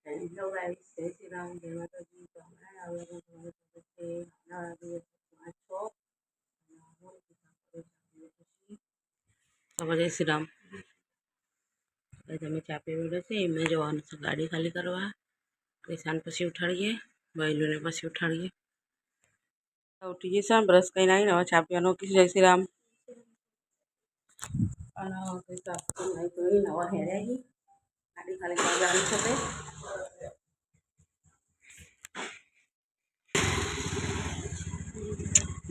Hello guys, જય શ્રી રામ, જય માતાજી. તો હમણાં આવ્યા તમારી સાથે છે નાના દિવસ 5 તો જય શ્રી રામ. તમે ચા પીવડે છે એમને જવાનું છે ગાડી ખાલી કરવા. કિસાન પછી ઉઠાડીએ, બહેલોને પછી ઉઠાડીએ. ઉઠી જઈશ, બ્રશ કરીને આવીને હવે ચા પીવાનો કે જય શ્રી રામ. અને નવા હેરાઈ ગાડી ખાલી કરવાની છે.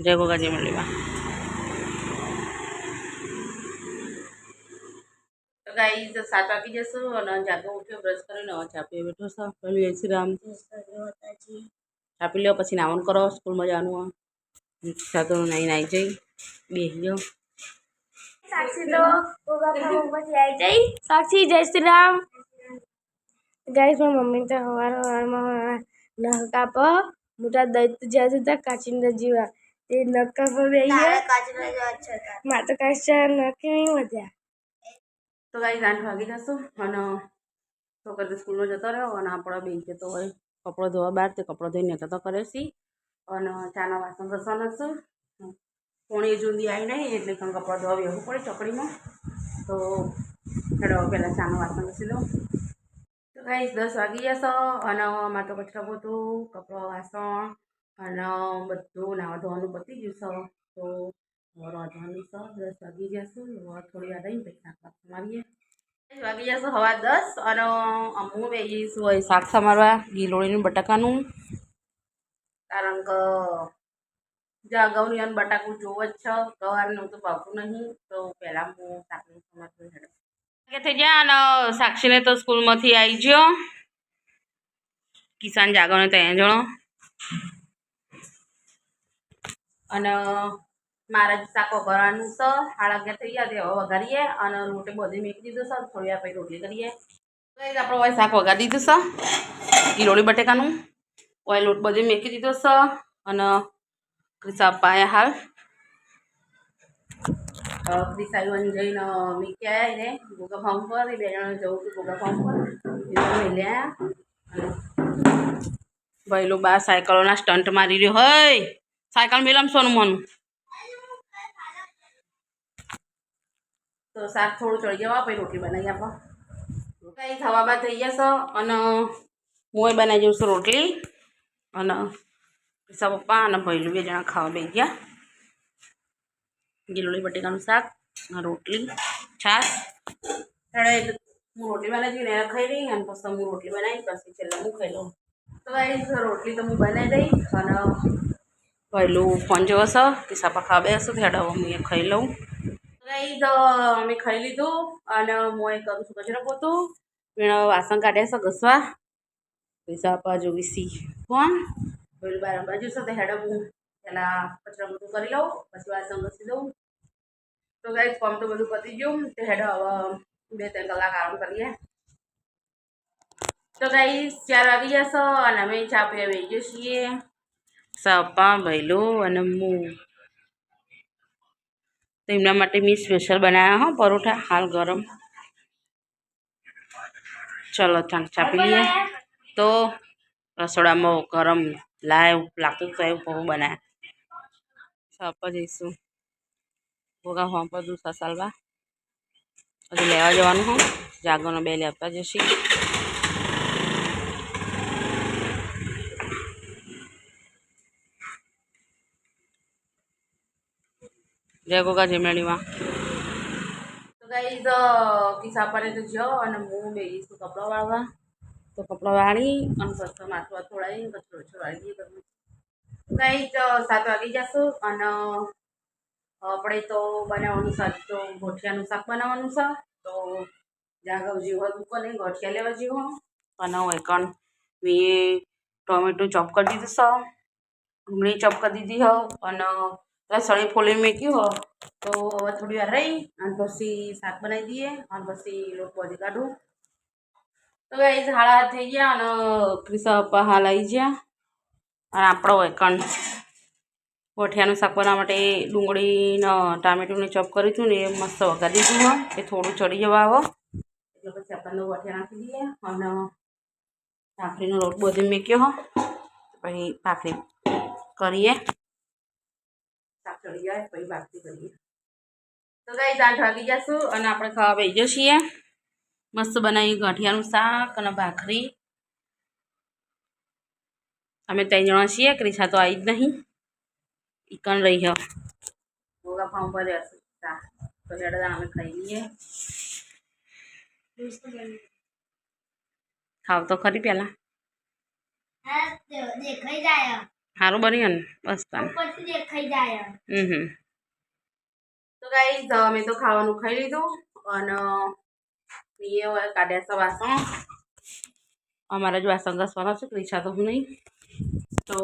જય ગોગાજી મંડળીમાં. તો ગાઈસ 7 વાગી જશો અને જાગો ઉઠ્યો, બ્રશ કરીને હવે ચા પીવા બેઠો છો. પેલું જય શ્રી રામ. ચા પી લો પછી નાવાનું કરો, સ્કૂલમાં જવાનું. સાતો નહીં આવી જઈ બેસી જાઓ. साक्षी जय श्री राम गाइस मैं मम्मी तो हमारा नहका पर मोटा दैत्य जैसे तक काचिंदा जीवा ते नक्का पर बेइए काचिंदा जो अच्छा था मा तो कैसे नके नहीं मजा. તો ગાઈસ 8 વાગી જશો અને છોકરો સ્કૂલમાં જતો રહ્યો અને આપણો બેન જતો હોય કપડો ધોવા બહાર. તે કપડો ધોઈને તો કરે છે અને ચાના વાસણ ઘસવાના છે. કોણી જુદી આવી નહીં એટલે કપડો ધોવા બેસવું પડે ચોકડીમાં. તો હેડો પહેલાં ચાનું વાસણ ઘસી દઉં. તો ગાઈસ 10 વાગી જશો અને અમારે તો કચરા પોતું, કપડો, વાસણ અને બધું નાવા ધોવાનું પતી ગયું છે. તો રોધવાનું છે. 10 વાગી જશું. થોડી વાર રહીને પછી શાક મારીએ. વાગી જશો 10:15 અને હું બેસીશું હોય શાક સમારવા ગીલોળીનું બટાકાનું. કારણ કે અગાઉની અને બટાકું જોવો જ છે. ગવારનું તો ભાવતું નહીં. તો પહેલાં હું શાકનું સમારતું હેડો કે થઈ ગયા. અને સાક્ષીને તો સ્કૂલમાંથી આવી ગયો. કિસાન જાગોને ત્યાં જણો અને મારા જ શાક વઘારવાનું છે. 11:30 થઈ ગયા. તે હવે વઘારીએ અને લોટે બધી મેકી દીધું છે. થોડી વાર પછી રોટલી કરીએ. તો એ આપણે હવે શાક વઘારી દીધું છે ગીલોળી બટેકાનું. ઓય લોટ બધી મેકી દીધો છે અને ક્રિસા પાયા હાલ ક્રિસાઈ જઈને મીકી આવ્યા ને ગોગા ફાર્મ પર. 2 જણા જવું હતું ગોગા ફાર્મ પર. મેલ્યા અને ભાઈ લો બા સાયકલોના સ્ટન્ટ મારી રહ્યો. હોય સાયકલ મેલમ સોનું મનું. તો શાક થોડું ચડી જવા પછી રોટલી બનાવી આપો. કંઈ ખાવા થઈ જશો અને હું બનાવી જઉં છું રોટલી. અને પૈસા પપ્પા અને ભૈલું 2 જણા ખાવા બેસી ગયા. ગીલોળી બટેકાનું શાક, રોટલી, છાશ. હું રોટલી બનાવી ને ખાઈ રહી અને પછી હું રોટલી બનાવી પછી છેલ્લે હું ખાઈ લઉં. તો ગાઈસ રોટલી તો હું બનાવી દઈ અને ભૈલું ફોન જોવો છો. પૈસા ખાવા બેસું હેડો હું એ ખાઈ લઉં. ગાઈસ અમે ખાઈ લીધું અને હું એ કરું છું કચરો પોતું. વાસણ કાઢ્યા છે ઘસવા. પૈસા આપવા જોવી સી ફોન પેલું બાજુ છે. તો હેડો હું પહેલાં કચરા પોતું કરી લઉં પછી વાસણ ઘસી દઉં. તો ગાઈસ કામ તો બધું પતી ગયું. તો હેડો હવે 2-3 કલાક આરામ કરીએ. તો ગાઈસ 4 વાગી જશો અને અમે ચા પીવા બેસી ગયો છીએ. સપા ભૈલું અને હું તો એમના માટે મેં સ્પેશિયલ બનાવ્યા હો પરોઠા હાલ ગરમ. ચલો ચા પી લઈએ. તો રસોડામાં ગરમ લાઈવ લાગતું તો એવું બહુ બનાવ્યા. સાપા જઈશું ભોગા ફોર્મ પર દૂસરા સાલવા હજી લેવા જવાનું હું. જાગોનો 2 લેતા જશે. જય ગોગા જેમણીમાં. તો ગાઈસ કિસાપાને તો જો અને હું બેસીશું કપડાં વાળવા. તો કપડાં વાળી અને પછી માથું થોડાવી કચરો વાળી દઈએ. ગાઈસ 7 વાગી જશું અને આપણે તો બનાવવાનું શાક તો ગોઠિયાનું શાક બનાવવાનું છે. તો જાગવ જેવો દુકાને ગોઠિયા લેવા જેવો અને એકણ મેં ટોમેટું ચોપ કરી દીધું છે. ડુંગળી ચોપ કરી દીધી હો અને લસણી ફોલી મૂક્યું હો. તો હવે થોડી વાર રહી અને પછી શાક બનાવી દઈએ અને પછી લોટ બધી કાઢું. તો ગાઈસ 8:30 થઈ ગયા અને ક્રિસા પપ્પા હાલ આવી ગયા. અને આપણો એકણ ગોઠિયાનું શાક બનાવવા માટે ડુંગળીને ટામેટુંને ચોપ કર્યું હતું ને એ મસ્ત વઘારી દીધું હોય. એ થોડું ચડી જવા આવો એટલે પછી આપણને ગોઠિયા નાખી દઈએ અને ભાખરીનો લોટ બધો મેક્યો હો પછી ભાખરી કરીએ શાક ચડી જાય પછી ભાખરી કરીએ તો ગાઈસ 8 વાગી જશું અને આપણે ખાવા બેસી જઈએ છીએ મસ્ત બનાવી ગાંઠિયાનું શાક અને ભાખરી અમે 3 જણા છીએ ક્રિશા તો આવી જ નહીં ઈકણ રહી હો ભોગા ફાર્મ પર રહેશે તો હેડા અમે ખાઈ લઈએ ખાવ તો ખરી પહેલાં દેખાઈ જાય સારું બન્યું ને બસ ઉપરથી દેખાઈ જાય તો ગાઈસ અમે તો ખાવાનું ખાઈ લીધું અને એ કાઢ્યા છે વાસણ અમારા જ વાસણ ઘસવાના છે ક્રિશા તો હું નહીં તો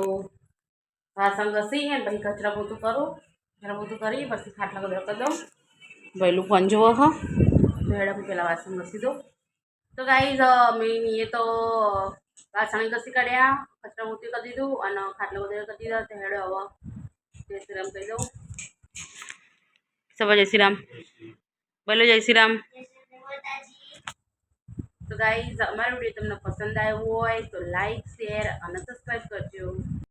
વાસણ ઘસી અને પછી કચરા પોતું કરું કચરા પોતું કરી પછી ખાટલા કચરા કરી દઉં વહેલું ફોન જોવો હો તો હેડા હું પહેલાં વાસણ ઘસી દઉં તો ગાઈસ અમે એ તો વાસણ ઘસી કાઢ્યા કચરા પોતું કરી દીધું અને ખાટલા કચરા કરી દીધા તો હેડો હવે જય શ્રી રામ કહી દઉં સભા જય શ્રી રામ બોલો જય શ્રી રામ તો ગાઈઝ અમારો વિડીયો તમને પસંદ આવ્યો હોય તો લાઈક શેર અને સબસ્ક્રાઈબ કરજો